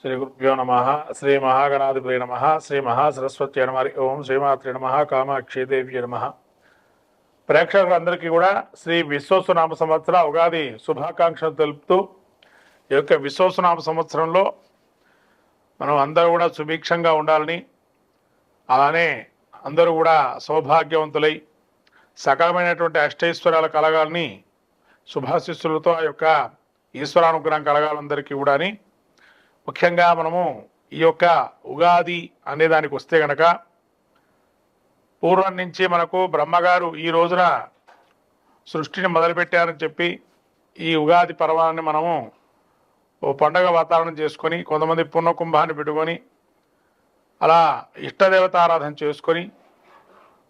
శ్రీ గురుభ్యో నమ. శ్రీ మహాగణాధిపతి నమ. శ్రీ మహాసరస్వతి నమ. ఓం శ్రీమాత్రి నమ. కామాక్షిదేవి నమ. ప్రేక్షకులందరికీ కూడా శ్రీ విశ్వసునామ సంవత్సర ఉగాది శుభాకాంక్షలు తెలుపుతూ ఈ యొక్క విశ్వసునామ సంవత్సరంలో మనం అందరూ కూడా సుభిక్షంగా ఉండాలని, అలానే అందరూ కూడా సౌభాగ్యవంతులై సకలమైనటువంటి అష్టైశ్వర్యాలు కలగాలని, శుభాశిస్సులతో ఆ యొక్క ఈశ్వరానుగ్రహం కలగాలందరికీ కూడా అని, ముఖ్యంగా మనము ఈ యొక్క ఉగాది అనే దానికి వస్తే గనక పూర్వం నుంచి మనకు బ్రహ్మగారు ఈ రోజున సృష్టిని మొదలుపెట్టారని చెప్పి ఈ ఉగాది పర్వాన్ని మనము ఓ పండగ వాతావరణం చేసుకొని, కొంతమంది పుణ్యకుంభాన్ని పెట్టుకొని అలా ఇష్టదేవతారాధన చేసుకొని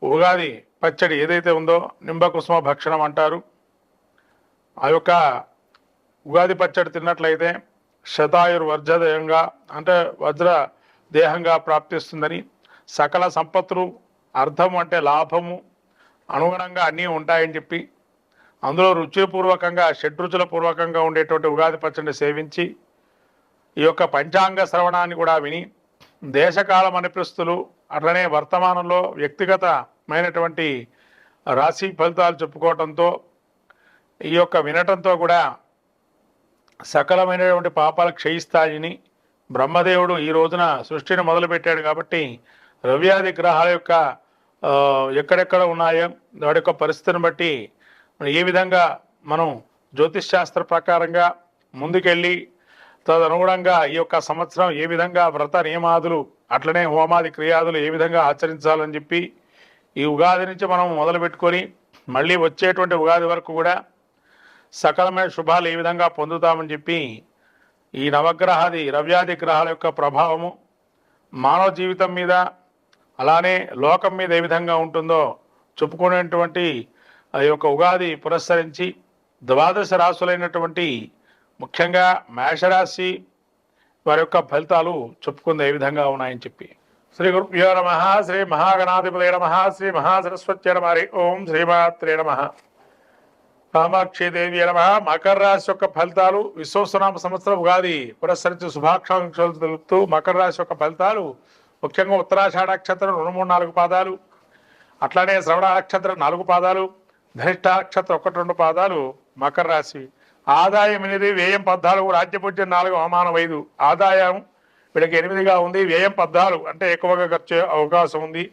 ఉగాది పచ్చడి ఏదైతే ఉందో నింబకుసుమ భక్షణం అంటారు. ఆ యొక్క ఉగాది పచ్చడి తిన్నట్లయితే శతాయుర్వర్జదేహంగా అంటే వజ్ర దేహంగా ప్రాప్తిస్తుందని, సకల సంపత్తులు అర్థము అంటే లాభము అనుగుణంగా అన్నీ ఉంటాయని చెప్పి, అందులో రుచిపూర్వకంగా షడ్రుచుల పూర్వకంగా ఉండేటువంటి ఉగాది పచ్చడిని సేవించి ఈ యొక్క పంచాంగ శ్రవణాన్ని కూడా విని దేశకాల మనిపిస్తులు అట్లనే వర్తమానంలో వ్యక్తిగతమైనటువంటి రాశి ఫలితాలు చెప్పుకోవటంతో ఈ యొక్క వినటంతో కూడా సకలమైనటువంటి పాపాలు క్షయిస్తాయని బ్రహ్మదేవుడు ఈ రోజున సృష్టిని మొదలుపెట్టాడు. కాబట్టి రవ్యాది గ్రహాల యొక్క ఎక్కడెక్కడ ఉన్నాయో వాడి యొక్క పరిస్థితిని బట్టి ఏ విధంగా మనం జ్యోతిష్ శాస్త్ర ప్రకారంగా ముందుకెళ్ళి తదనుగుణంగా ఈ యొక్క సంవత్సరం ఏ విధంగా వ్రత నియమాదులు అట్లనే హోమాది క్రియాదులు ఏ విధంగా ఆచరించాలని చెప్పి ఈ ఉగాది నుంచి మనం మొదలు పెట్టుకొని మళ్ళీ వచ్చేటువంటి ఉగాది వరకు కూడా సకలమైన శుభాలు ఏ విధంగా పొందుతామని చెప్పి ఈ నవగ్రహాది రవ్యాది గ్రహాల యొక్క ప్రభావము మానవ జీవితం మీద అలానే లోకం మీద ఏ విధంగా ఉంటుందో చెప్పుకునేటువంటి ఆ యొక్క ఉగాది పురస్కరించి ద్వాదశ రాశులైనటువంటి ముఖ్యంగా మేషరాశి వారి యొక్క ఫలితాలు చెప్పుకుంది ఏ విధంగా ఉన్నాయని చెప్పి. శ్రీ గురుభ్యో నమ. శ్రీ మహాగణాధిపతి నమ. శ్రీ మహాసరస్వతి నమ. ఓం శ్రీమాత్రే నమ. కామాక్షిదేవి నమ. మకర రాశి యొక్క ఫలితాలు విశ్వసునామ సంవత్సరం ఉగాది పురస్కరించి శుభాకాంక్షలు తెలుపుతూ మకర రాశి యొక్క ఫలితాలు ముఖ్యంగా ఉత్తరాషాఢ నక్షత్రం 2, 3, 4 పాదాలు, అట్లానే శ్రవణ నక్షత్రం 4 పాదాలు, ధనిష్ట నక్షత్రం 1, 2 పాదాలు మకర రాశి. ఆదాయం 8, వ్యయం 14, రాజ్యపూజ్యం 4, అవమానం 5. ఆదాయం వీళ్ళకి 8గా ఉంది, వ్యయం 14 అంటే ఎక్కువగా ఖర్చు అవకాశం ఉంది.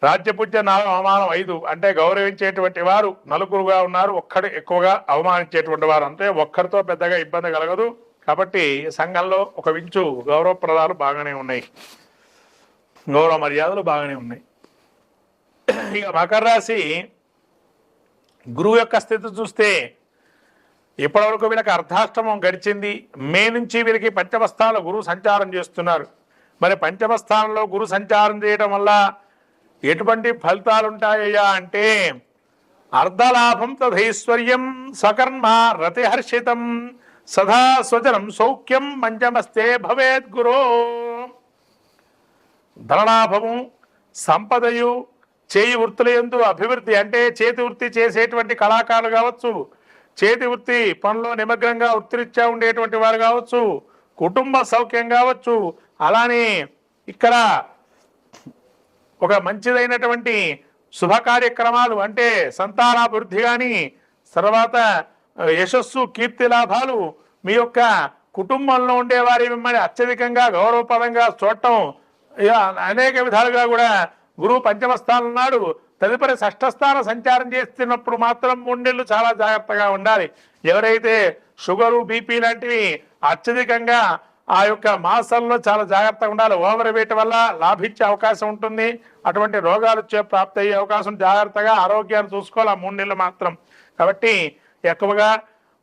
రాజ్యపూజ్యం 4, అవమానం 5 అంటే గౌరవించేటువంటి వారు నలుగురుగా ఉన్నారు, ఒక్కడు ఎక్కువగా అవమానించేటువంటి వారు, అంటే ఒక్కరితో పెద్దగా ఇబ్బంది కలగదు. కాబట్టి సంఘంలో ఒక వించు గౌరవప్రదాలు బాగానే ఉన్నాయి, గౌరవ మర్యాదలు బాగానే ఉన్నాయి. ఇక మకర రాశి గురువు యొక్క స్థితి చూస్తే ఇప్పటివరకు వీళ్ళకి అర్ధాష్టమం గడిచింది. మే నుంచి వీరికి పంచమస్థానంలో గురువు సంచారం చేస్తున్నారు. మరి పంచమస్థానంలో గురు సంచారం చేయడం వల్ల ఎటువంటి ఫలితాలు ఉంటాయ్యా అంటే అర్ధలాభం తథైశ్వర్యం స్వకర్మ రతిహర్షితం సదా స్వజనం సౌఖ్యం పంచమస్తే భవేత్ గురో. ధనలాభము, సంపదయు, చేయి వృత్తుల యందు అభివృద్ధి అంటే చేతి వృత్తి చేసేటువంటి కళాకారులు కావచ్చు, చేతి వృత్తి పనిలో నిమగ్నంగా వృత్తిరీత్యా ఉండేటువంటి వారు కావచ్చు, కుటుంబ సౌఖ్యం కావచ్చు, అలానే ఇక్కడ ఒక మంచిదైనటువంటి శుభ కార్యక్రమాలు అంటే సంతానాభివృద్ధి కానీ, తర్వాత యశస్సు కీర్తి లాభాలు, మీ యొక్క కుటుంబంలో ఉండేవారి మిమ్మల్ని అత్యధికంగా గౌరవపదంగా చూడటం, అనేక విధాలుగా కూడా గురువు పంచమస్థానం నాడు తదుపరి షష్ఠస్థాన సంచారం చేస్తున్నప్పుడు మాత్రం 3 నెలలు చాలా జాగ్రత్తగా ఉండాలి. ఎవరైతే షుగరు బీపీ లాంటివి అత్యధికంగా ఆ యొక్క మాసంలో చాలా జాగ్రత్తగా ఉండాలి. ఓవర్ వెయిట్ వల్ల లాభించే అవకాశం ఉంటుంది, అటువంటి రోగాలు వచ్చే ప్రాప్తి అయ్యే అవకాశం. జాగ్రత్తగా ఆరోగ్యాన్ని చూసుకోవాలి ఆ 3 నెలలు మాత్రం. కాబట్టి ఎక్కువగా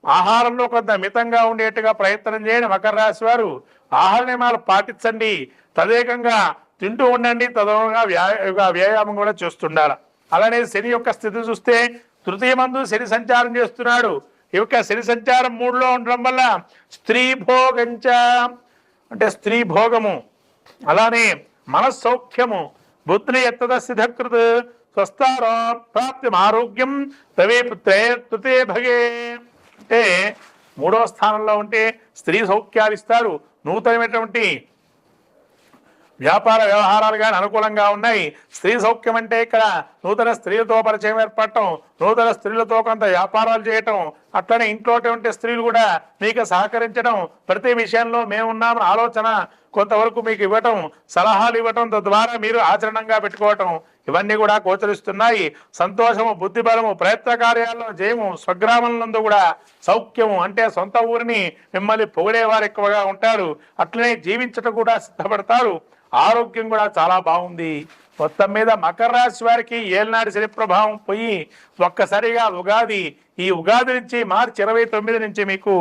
ఆహారంలో కొంత మితంగా ఉండేట్టుగా ప్రయత్నం చేయండి. మకర రాశి వారు ఆహార నియమాలు పాటించండి, తదేకంగా తింటూ ఉండండి, తదనుగుణంగా వ్యాయామం కూడా చేస్తుండాలి. అలానే శని యొక్క స్థితి చూస్తే తృతీయ మందు శని సంచారం చేస్తున్నాడు. ఈ యొక్క శని సంచారం 3లో ఉండడం వల్ల స్త్రీ భోగంచ అంటే స్త్రీ భోగము, అలానే మనస్సౌఖ్యము, బుద్ధిని ఎత్తద సిద్ధకృత్ స్వస్థారో ప్రాప్తి ఆరోగ్యం తవే పుత్రే తృతీయ భగే అంటే 3వ స్థానంలో ఉంటే స్త్రీ సౌఖ్యాలు ఇస్తాడు, నూతనమైనటువంటి వ్యాపార వ్యవహారాలు కానీ అనుకూలంగా ఉన్నాయి. స్త్రీ సౌఖ్యం అంటే ఇక్కడ నూతన స్త్రీలతో పరిచయం ఏర్పడటం, నూతన స్త్రీలతో కొంత వ్యాపారాలు చేయటం, అట్లనే ఇంట్లో స్త్రీలు కూడా మీకు సహకరించడం, ప్రతి విషయంలో మేమున్నామని ఆలోచన కొంతవరకు మీకు ఇవ్వటం, సలహాలు ఇవ్వటం, తద్వారా మీరు ఆచరణంగా పెట్టుకోవటం, ఇవన్నీ కూడా గోచరిస్తున్నాయి. సంతోషము, బుద్ధిబలము, ప్రయత్న కార్యాల్లో జయము, స్వగ్రామంలో కూడా సౌఖ్యము అంటే సొంత ఊరిని మిమ్మల్ని పొగిడేవారు ఎక్కువగా ఉంటారు. అట్లనే జీవించటం కూడా సిద్ధపడతారు. ఆరోగ్యం కూడా చాలా బాగుంది. మొత్తం మీద మకర రాశి వారికి ఏళ్ళనాటి శని ప్రభావం పోయి ఒక్కసారిగా ఉగాది, ఈ ఉగాది నుంచి మార్చి 29 నుంచి మీకు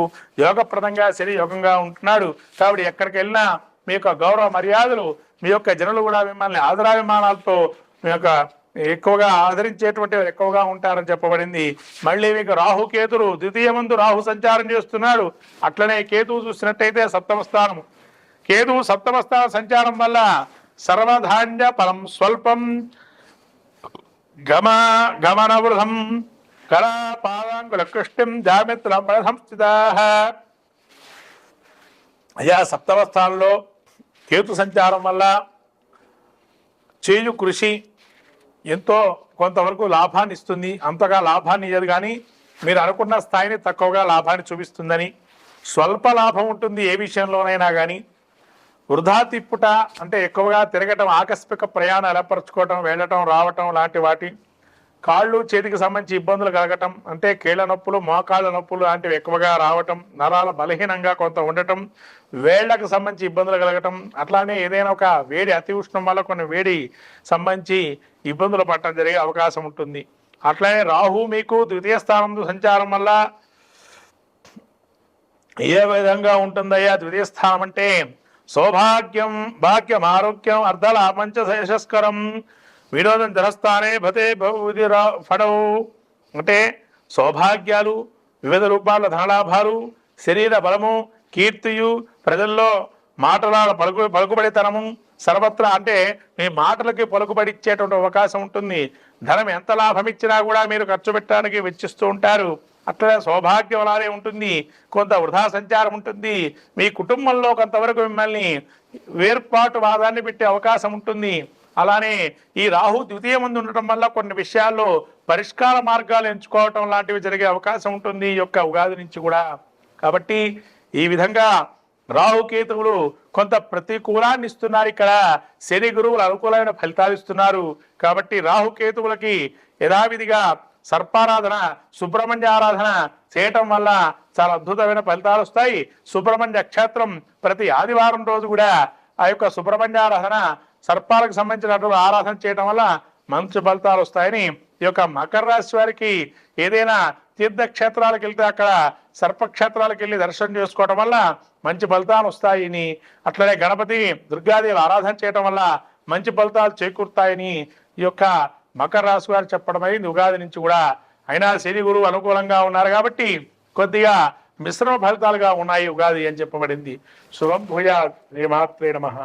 యోగప్రదంగా శని యోగంగా ఉంటున్నాడు. కాబట్టి ఎక్కడికి వెళ్ళినా మీ యొక్క గౌరవ మర్యాదలు, మీ యొక్క జనులు కూడా మిమ్మల్ని ఆదరాభిమానాలతో మీ యొక్క ఎక్కువగా ఆదరించేటువంటి ఎక్కువగా ఉంటారని చెప్పబడింది. మళ్ళీ మీకు రాహుకేతులు ద్వితీయమందు రాహు సంచారం చేస్తున్నాడు. అట్లనే కేతువు చూసినట్టయితే సప్తమ స్థానం, కేతువు సప్తమ స్థాన సంచారం వల్ల సర్వధాన్య ఫలం స్వల్పం గమనవృధం కళా పాదాంగుల కృష్ణం జామిత్రం సంస్థిత. అయా సప్తమ స్థానంలో కేతు సంచారం వల్ల చేయు కృషి ఎంతో కొంతవరకు లాభాన్ని ఇస్తుంది. అంతగా లాభాన్ని ఇయ్యదు, కానీ మీరు అనుకున్న స్థాయిని తక్కువగా లాభాన్ని చూపిస్తుందని. స్వల్ప లాభం ఉంటుంది ఏ విషయంలోనైనా కానీ. వృధా తిప్పుట అంటే ఎక్కువగా తిరగటం, ఆకస్మిక ప్రయాణం ఏర్పరచుకోవటం, వెళ్ళటం రావటం లాంటి వాటి, కాళ్ళు చేతికి సంబంధించి ఇబ్బందులు కలగటం అంటే కీళ్ళ నొప్పులు, మోకాళ్ళ నొప్పులు లాంటివి ఎక్కువగా రావటం, నరాల బలహీనంగా కొంత ఉండటం, వేళ్లకు సంబంధించి ఇబ్బందులు కలగటం, అట్లానే ఏదైనా ఒక వేడి అతి ఉష్ణం వల్ల కొన్ని వేడి సంబంధించి ఇబ్బందులు పడటం జరిగే అవకాశం ఉంటుంది. అట్లానే రాహు మీకు ద్వితీయ స్థానంలో సంచారం వల్ల ఏ విధంగా ఉంటుందయ్యా ద్వితీయ స్థానం అంటే సౌభాగ్యం, భాగ్యం, ఆరోగ్యం, అర్ధలాభంచ శేషస్కరం, వినోదం జనస్థానే భతే బహువిధి ఫడవు అంటే సౌభాగ్యాలు, వివిధ రూపాల ధనలాభాలు, శరీర బలము, కీర్తియు, ప్రజల్లో మాటల పలుకుబడితనము, సర్వత్రా అంటే మీ మాటలకి పలుకుబడిచ్చేటువంటి అవకాశం ఉంటుంది. ధనం ఎంత లాభం ఇచ్చినా కూడా మీరు ఖర్చు పెట్టడానికి వెచ్చిస్తూ ఉంటారు. అట్లా సౌభాగ్యం అలానే ఉంటుంది. కొంత వృధా సంచారం ఉంటుంది. మీ కుటుంబంలో కొంతవరకు మిమ్మల్ని వేర్పాటు వాదాన్ని పెట్టే అవకాశం ఉంటుంది. అలానే ఈ రాహు ద్వితీయ ముందు ఉండటం వల్ల కొన్ని విషయాల్లో పరిష్కార మార్గాలు ఎంచుకోవటం లాంటివి జరిగే అవకాశం ఉంటుంది ఈ యొక్క ఉగాది నుంచి కూడా. కాబట్టి ఈ విధంగా రాహుకేతువులు కొంత ప్రతికూలాన్ని ఇస్తున్నారు. ఇక్కడ శని గురువులు అనుకూలమైన ఫలితాలు ఇస్తున్నారు. కాబట్టి రాహుకేతువులకి యథావిధిగా సర్పారాధన, సుబ్రహ్మణ్య ఆరాధన చేయటం వల్ల చాలా అద్భుతమైన ఫలితాలు వస్తాయి. సుబ్రహ్మణ్య క్షేత్రం ప్రతి ఆదివారం రోజు కూడా ఆ యొక్క సుబ్రహ్మణ్య ఆరాధన, సర్పాలకు సంబంధించినటువంటి ఆరాధన చేయటం వల్ల మంచి ఫలితాలు వస్తాయని ఈ యొక్క మకర రాశి వారికి ఏదైనా తీర్థక్షేత్రాలకు వెళ్తే అక్కడ సర్పక్షేత్రాలకు వెళ్ళి దర్శనం చేసుకోవటం వల్ల మంచి ఫలితాలు వస్తాయని, అట్లనే గణపతి, దుర్గాదేవి ఆరాధన చేయటం వల్ల మంచి ఫలితాలు చేకూరుతాయని ఈ యొక్క మకర రాశి వారు చెప్పడం అయింది ఉగాది నుంచి కూడా. అయినా శని గురువు అనుకూలంగా ఉన్నారు కాబట్టి కొద్దిగా మిశ్రమ ఫలితాలుగా ఉన్నాయి ఉగాది అని చెప్పబడింది. శుభం భూయాత్. శ్రీమాత్రే నమః.